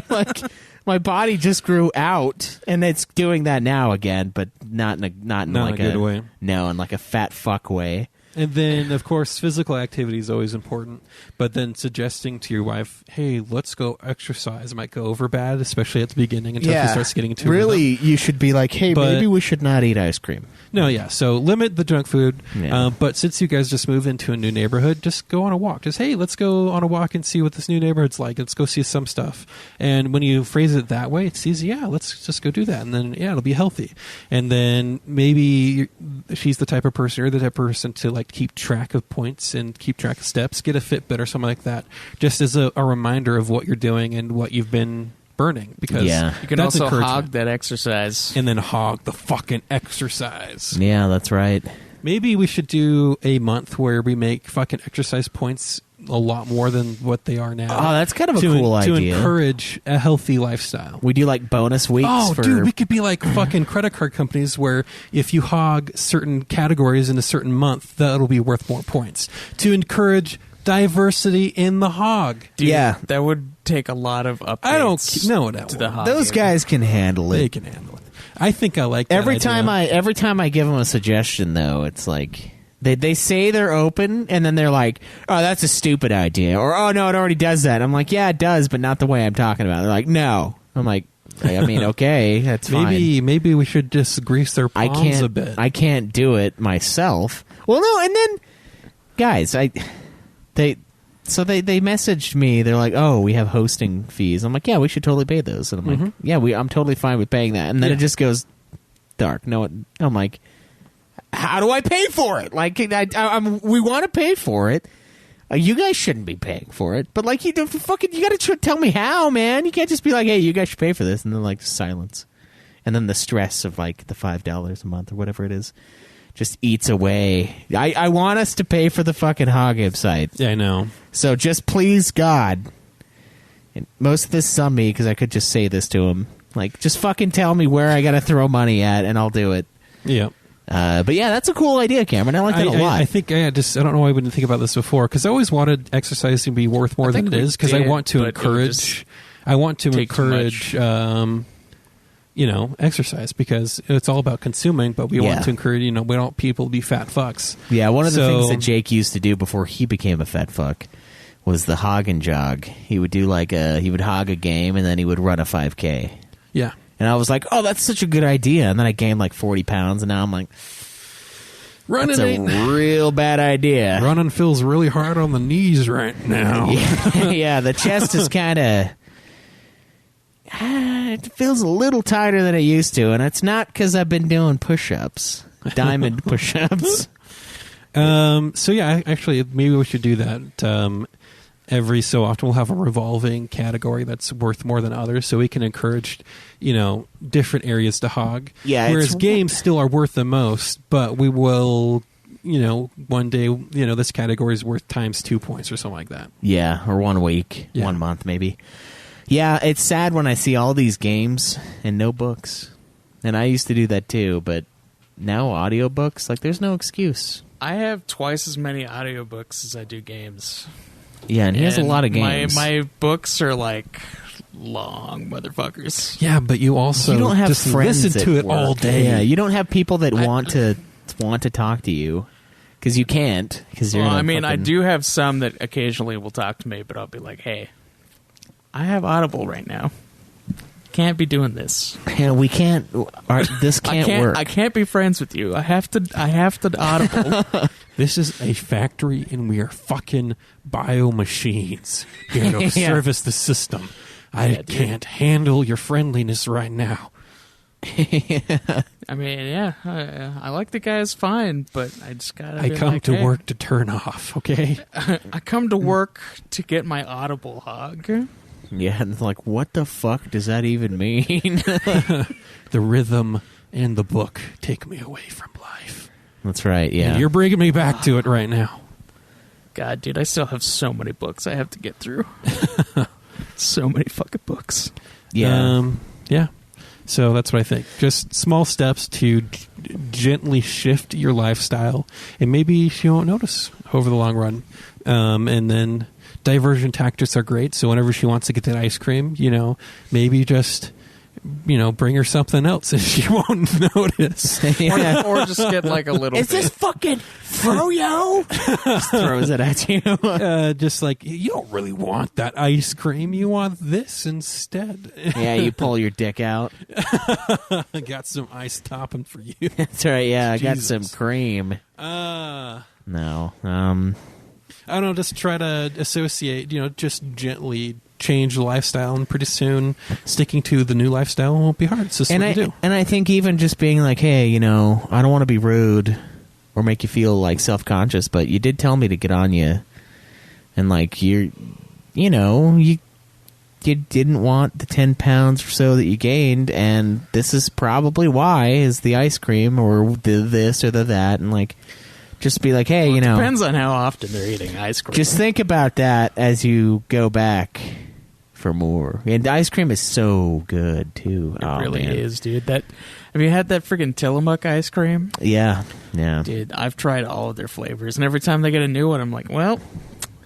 Like. My body just grew out, and it's doing that now again, but not in like a good way. No, in like a fat fuck way. And then, of course, physical activity is always important. But then suggesting to your wife, hey, let's go exercise might go over bad, especially at the beginning until she starts getting into really, you should be like, hey, But- maybe we should not eat ice cream. No, yeah. So limit the junk food. Yeah. But since you guys just moved into a new neighborhood, just go on a walk. Just, hey, let's go on a walk and see what this new neighborhood's like. Let's go see some stuff. And when you phrase it that way, it's easy. Yeah, let's just go do that. And then, yeah, it'll be healthy. And then maybe she's the type of person, you're the type of person to like keep track of points and keep track of steps, get a Fitbit or something like that, just as a reminder of what you're doing and what you've been burning. Because Yeah. You can that's also encouragement. hog that exercise. And then hog the fucking exercise. Yeah, that's right. Maybe we should do a month where we make fucking exercise points a lot more than what they are now. Oh, that's kind of a to, cool to idea. encourage a healthy lifestyle. We do like bonus weeks. Oh, for, dude, we could be like fucking credit card companies where if you hog certain categories in a certain month, that'll be worth more points. To encourage diversity in the hog. Dude, Yeah. that would take a lot of updates. I don't know that to the one. hog Those game. guys can handle They it. can handle it. I think I like that Every idea. time I give them a suggestion, though, it's like they say they're open, and then they're like, "Oh, that's a stupid idea," or "Oh no, it already does that." I'm like, "Yeah, it does, but not the way I'm talking about." They're like, "No." I'm like, "I mean, okay, that's fine." Maybe we should just grease their I palms a can't. bit. I can't do it myself. Well, no, and then guys, they messaged me. They're like, "Oh, we have hosting fees." I'm like, "Yeah, we should totally pay those." And I'm like, "Yeah, I'm totally fine with paying that." And then Yeah. it just goes dark. No, I'm like, "How do I pay for it?" Like, we want to pay for it. You guys shouldn't be paying for it, but like, you got to tell me how, man. You can't just be like, "Hey, you guys should pay for this," and then like silence, and then the stress of like the $5 a month or whatever it is just eats away. I want us to pay for the fucking Hogib site. Yeah, I know. So just please, God. And most of this is on me because I could just say this to him. Like, just fucking tell me where I got to throw money at, and I'll do it. Yeah. But yeah, that's a cool idea, Cameron. I like that a lot. I think I don't know why I wouldn't think about this before because I always wanted exercise to be worth more than think it we is because I did, want to but it would encourage. just I want to take too encourage. Exercise because it's all about consuming, but we Yeah. want to encourage. We don't want people to be fat fucks. Yeah, one of the So- things that Jake used to do before he became a fat fuck was the hog and jog. He would do he would hog a game and then he would run a 5K. Yeah. And I was like, "Oh, that's such a good idea." And then I gained like 40 pounds, and now I'm like, Running "It's a real bad idea." Running feels really hard on the knees right now. Yeah, the chest is kind of. It feels a little tighter than it used to, and it's not because I've been doing push-ups, diamond push-ups. So yeah, actually, maybe we should do that. Every so often, we'll have a revolving category that's worth more than others, so we can encourage, different areas to hog. Yeah, Whereas it's- games still are worth the most, but we will, one day, this category is worth times 2 points or something like that. Yeah, or 1 week, Yeah. 1 month, maybe. Yeah, it's sad when I see all these games and no books, and I used to do that too. But now audiobooks, like, there's no excuse. I have twice as many audiobooks as I do games. Yeah, and he has a And lot of games. My books are like long motherfuckers. Yeah, but you also you don't have just friends listen at to it work. all day. Yeah, you don't have people that want to talk to you because you can't. Because you're. Well, in a I mean, I fucking- do have some that occasionally will talk to me, but I'll be like, "Hey, I have Audible right now." can't be doing this. And we can't. This can't work. I can't be friends with you. I have to audible. This is a factory, and we are fucking bio-machines here to Yeah. service the system. I can't handle your friendliness right now. I mean, yeah, I like the guys fine, but I just gotta. I be come like, to hey, work to turn off, okay? I come to work to get my audible hug. Yeah, and it's like, what the fuck does that even mean? The rhythm and the book take me away from life. That's right. Yeah, And you're bringing me back to it right now. God, dude, I still have so many books I have to get through. So many fucking books. yeah. Yeah. So that's what I think. Just small steps to gently shift your lifestyle, and maybe she won't notice over the long run. And then diversion tactics are great. So whenever she wants to get that ice cream, maybe just, bring her something else and she won't notice. Or just get like a little bit. fucking froyo? Just throws it at you. Just like, you don't really want that ice cream. You want this instead. Yeah, you pull your dick out. I got some ice topping for you. That's right. Yeah, I got some Jesus. cream. I No. don't know, just try to associate, just gently change the lifestyle, and pretty soon sticking to the new lifestyle won't be hard. It's just what you do. And I think even just being like, hey, I don't want to be rude or make you feel like self-conscious, but you did tell me to get on you, and like you didn't want the 10 pounds or so that you gained, and this is probably why, is the ice cream or the this or the that, and like just be like, hey, Depends on how often they're eating ice cream. just think about that as you go back for more. And the ice cream is so good too. It really is, dude. Have you had that freaking Tillamook ice cream? Yeah. Dude, I've tried all of their flavors, and every time they get a new one, I'm like, well,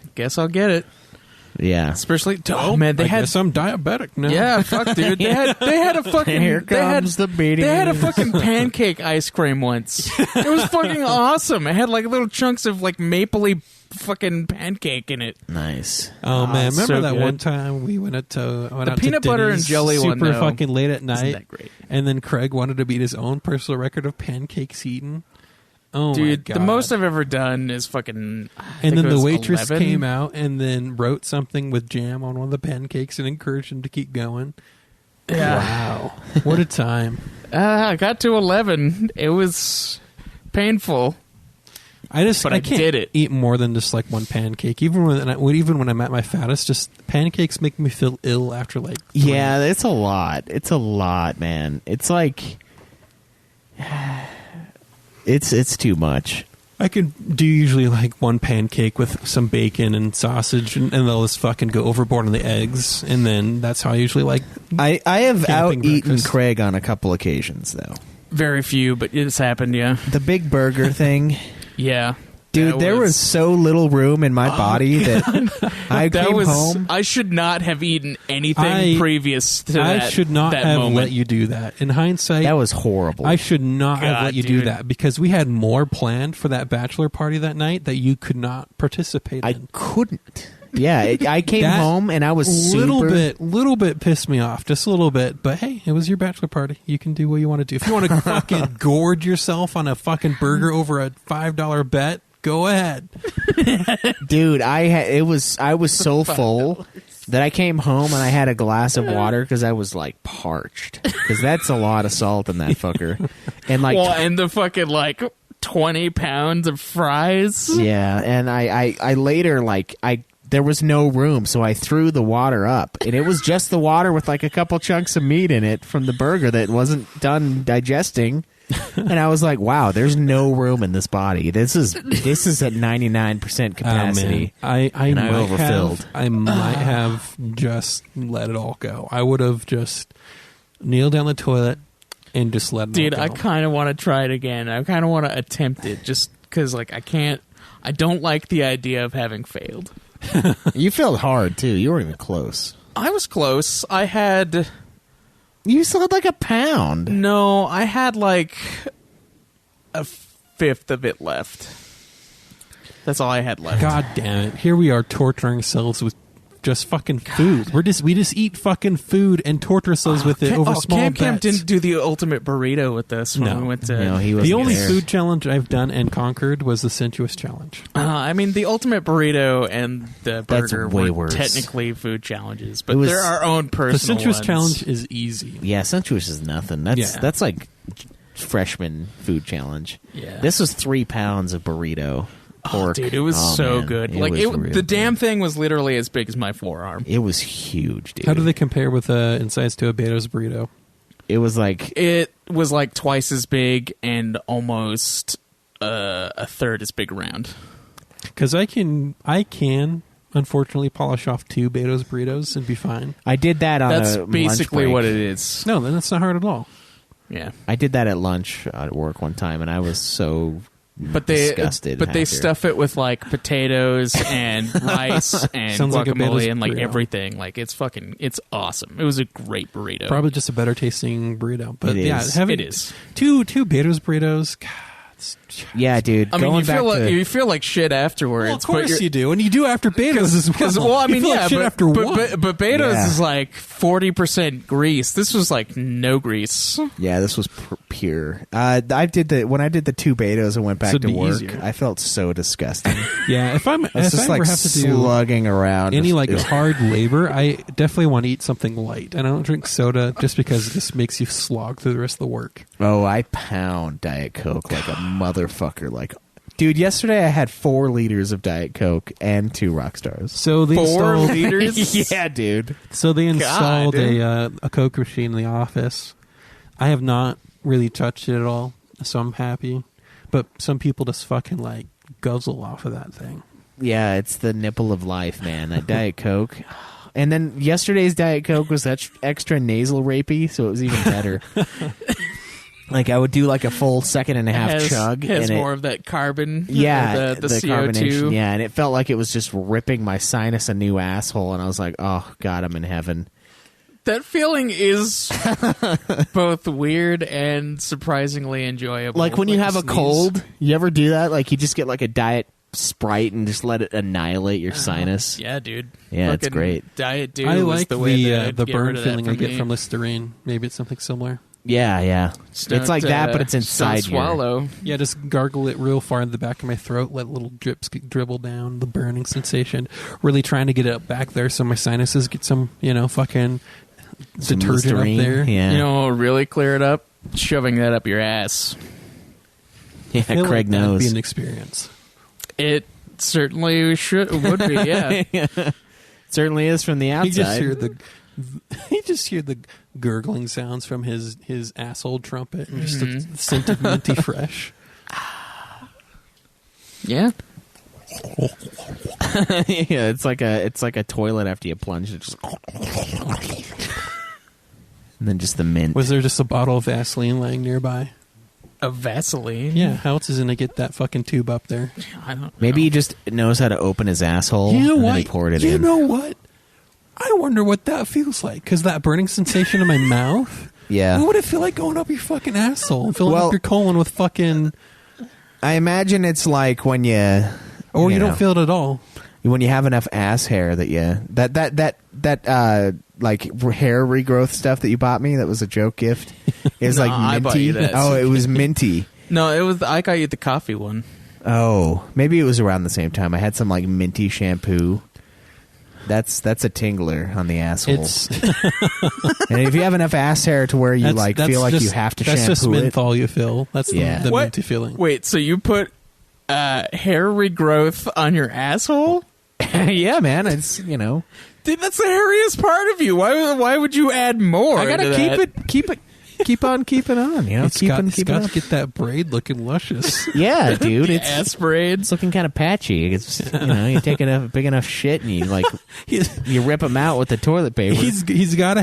I guess I'll get it. Yeah. Especially, man, they had guess I'm diabetic now. Yeah, fuck, dude. They had a fucking. Here comes the beating. They had a fucking pancake ice cream once. It was fucking awesome. It had like little chunks of like mapley fucking pancake in it. Nice. Oh man, it's remember so that good. one time we went out to peanut butter and Denny's jelly one, super though, fucking late at Isn't night, that great? and then Craig wanted to beat his own personal record of pancakes eaten. Oh Dude, my God. the most I've ever done is fucking. I think And then it the was waitress 11. came out and then wrote something with jam on one of the pancakes and encouraged him to keep going. Yeah. Wow, what a time! I got to 11. It was painful. But I can't did it. eat more than just like one pancake. Even when I'm at my fattest, just pancakes make me feel ill after like 3. Yeah, it's a lot. It's a lot, man. It's like it's too much. I could do usually like one pancake with some bacon and sausage, and they'll just fucking go overboard on the eggs, and then that's how I usually like. I have Camping out-eaten breakfast. Craig on a couple occasions, though. Very few, but it's happened, yeah. The big burger thing. Yeah. Dude, That there was so little room in my body that I That came was. home. I should not have eaten anything previous to that. I should not that have moment. let you do that. In hindsight, That was horrible. I should not have God, let you do dude. that because we had more planned for that bachelor party that night that you could not participate I in. couldn't. Yeah, I came That home and I was little super... bit pissed me off, just a little bit. But hey, it was your bachelor party. You can do what you want to do. If you want to fucking gorge yourself on a fucking burger over a $5 bet, go ahead. Dude, I was so full that I came home and I had a glass of water because I was like parched. Because that's a lot of salt in that fucker. And like, Well, and the fucking like 20 pounds of fries. yeah, and I later there was no room, so I threw the water up, and it was just the water with like a couple chunks of meat in it from the burger that wasn't done digesting. And I was like, "Wow, there's no room in this body. This is at 99% capacity." I and I might overfilled. I might have just let it all go. I would have just kneeled down the toilet and just let it Dude, all I go. kind of want to try it again. I kind of want to attempt it just because, like, I don't like the idea of having failed. You felt hard too. You weren't even close. I was close. I had You still had like a pound. like a fifth of it left. That's all I had left. God damn it! Here we are torturing ourselves with just fucking food. We just eat fucking food and torture ourselves with it over small Camp bets. didn't do the ultimate burrito with us when No. we went to. No, he was The only there. food challenge I've done and conquered was the Sensuous Challenge. I mean, the ultimate burrito and the That's burger way were worse. technically food challenges, It but was- they're our own personal The Sensuous ones. Challenge is easy. Yeah, Sensuous is nothing. That's like freshman food challenge. Yeah. This was 3 pounds of burrito. Oh, Pork. dude, it was Oh, so man. good. It Like was real the good. damn thing was literally as big as my forearm. It was huge, dude. How do they compare with in size to a Beto's burrito? It was like It was like twice as big and almost a third as big around. Because I can unfortunately polish off 2 Beto's burritos and be fine. I did that on That's a lunch basically break. what it is. No, then that's not hard at all. Yeah. I did that at lunch at work one time, and I was so But they disgusted. but they after. stuff it with like potatoes and rice and Sounds like a Beto's guacamole and like burrito. everything. Like it's awesome. It was a great burrito. Probably just a better tasting burrito. But It yeah, is. having It is. two Beto's burritos. God, Yeah, dude. I mean, going you back feel like to, you feel like shit afterwards. well, of but course you're- you do, and you do after Beto's as well. Because, well, I You mean, feel like yeah, shit but, after but, one. but Beto's Yeah. is like 40% grease. This was like no grease. yeah, this was pure. When I did the 2 Betos and went back So to it'd be work, easier. I felt so disgusting. Yeah, if It's I just like ever have to do slugging around. any like Ugh. hard labor, I definitely want to eat something light. And I don't drink soda just because this makes you slog through the rest of the work. Oh, I pound Diet Coke like a motherfucker. Like, dude, yesterday I had 4 liters of Diet Coke and 2 Rockstars. So they 4 installed, liters? Yeah, dude. so they installed God. a Coke machine in the office. I have not really touched it at all, so I'm happy. But some people just fucking like guzzle off of that thing. Yeah, it's the nipple of life, man. That Diet Coke. And then yesterday's Diet Coke was extra nasal rapey, so it was even better. Like, I would do like a full second and a half chug. has and more of that carbon. yeah, the carbonation. CO2. Yeah, and it felt like it was just ripping my sinus a new asshole, and I was like, oh, God, I'm in heaven. That feeling is both weird and surprisingly enjoyable. Like when you have a sneeze. cold, you ever do that? Like you just get like a Diet Sprite and just let it annihilate your sinus. Yeah, dude. Yeah, it's Fucking great. Diet Dew I was like the way to the get burn rid of that feeling I for get me. from Listerine. Maybe it's something similar. Yeah, yeah. Just It's like don't, that, but it's just don't inside your... swallow. Yeah, just gargle it real far in the back of my throat, let little drips dribble down, the burning sensation. Really trying to get it up back there so my sinuses get some, fucking Some detergent Listerine, up there. Yeah, You know, really clear it up, shoving that up your ass. yeah. I feel Craig like that'd knows. be an experience. It certainly would be. Yeah. Certainly is from the You outside. just hear the gurgling sounds from his asshole trumpet and just a scent of minty fresh. Yeah. Yeah, it's like a toilet after you plunge it. Just and then just the mint. Was there just a bottle of Vaseline laying nearby? A Vaseline. Yeah, how else is he gonna get that fucking tube up there? I don't. Maybe he just knows how to open his asshole. You know and what? Then he poured it you in. know what? I wonder what that feels like. Because that burning sensation in my mouth. Yeah. What would it feel like going up your fucking asshole and filling Well- up your colon with fucking? I imagine it's like when you, Or you know, don't feel it at all. when you have enough ass hair that you that like hair regrowth stuff that you bought me that was a joke gift is No, like I bought minty. you that. Oh, it was minty. No, it was. I got you the coffee one. Oh, maybe it was around the same time. I had some like minty shampoo. That's a tingler on the asshole. It's And if you have enough ass hair to where you like feel like you have to That's shampoo just it. menthol you feel. That's Yeah. the What? minty feeling. Wait, so you put hair regrowth on your asshole? Yeah, man. It's Dude, that's the hairiest part of you. Why would you add more? I gotta to keep on keeping on. It's got keep to on. get that braid looking luscious. Yeah, dude. It's ass braids. it's looking kind of patchy. It's you take a big enough shit and you like you rip them out with the toilet paper. He's got to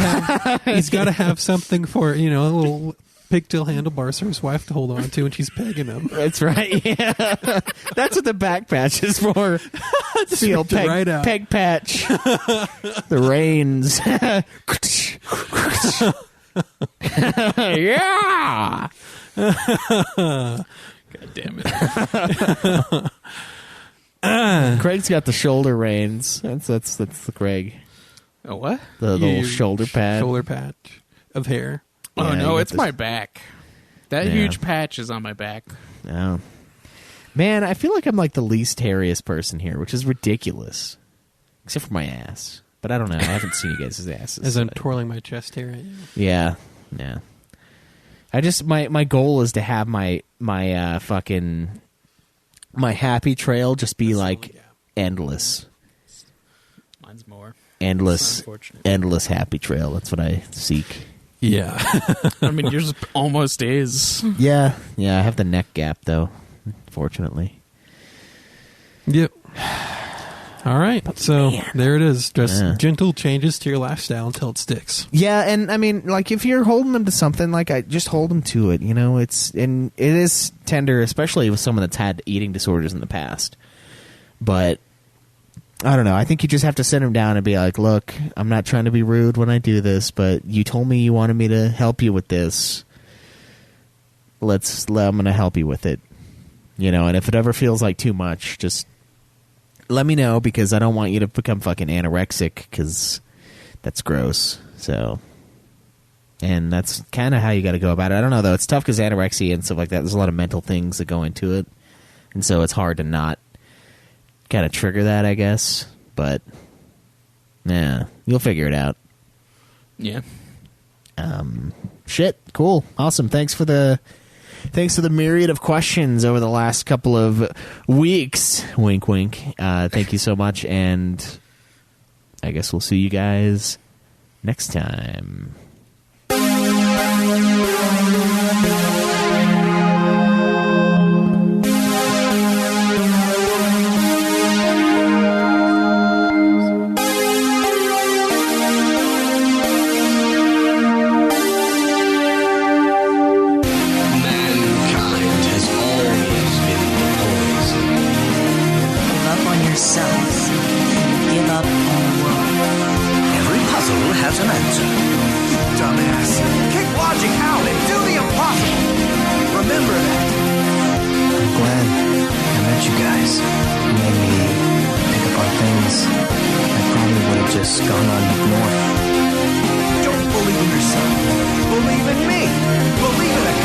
have something for a little pigtail handlebars for his wife to hold on to when she's pegging him. That's right. Yeah, that's what the back patch is for. Seal ripped it peg, right out. peg patch. The reins. Yeah. God damn it. Craig's got the shoulder reins. That's the Craig. Oh, what? The little shoulder pad. Shoulder patch of hair. Oh, Yeah, no, you it's got my back. That Yeah. huge patch is on my back. Oh. Man, I feel like I'm like the least hairiest person here, which is ridiculous. Except for my ass. But I don't know. I haven't seen you guys' asses. As I'm but- twirling my chest hair at you. Yeah. Yeah. I just my goal is to have my fucking my happy trail just be like endless. Mine's more. Endless Unfortunate. endless happy trail. That's what I seek. Yeah. I mean, yours almost is. Yeah. Yeah, I have the neck gap though, fortunately. Yep. All right. So man. there it is. Just Yeah. gentle changes to your lifestyle until it sticks. Yeah, and I mean, like, if you're holding them to something, like, I just hold them to it. You know, it is tender, especially with someone that's had eating disorders in the past. But I don't know. I think you just have to sit them down and be like, "Look, I'm not trying to be rude when I do this, but you told me you wanted me to help you with this. I'm going to help you with it." You know, and if it ever feels like too much, just let me know, because I don't want you to become fucking anorexic, because that's gross. So, and that's kind of how you got to go about it. I don't know, though. It's tough because anorexia and stuff like that, there's a lot of mental things that go into it. And so it's hard to not kind of trigger that, I guess. But, yeah, you'll figure it out. Yeah. Shit. Cool. Awesome. Thanks for the myriad of questions over the last couple of weeks. Wink, wink. Thank you so much, and I guess we'll see you guys next time. Mankind has always been the poison. Give up on yourself. Give up on the world. Every puzzle has an answer. Dumbass. Kick logic out and do the impossible. Remember that. I'm glad I met you guys. You made me pick up on things I probably would have just gone on ignoring. Don't believe in yourself. Believe in me. Believe in a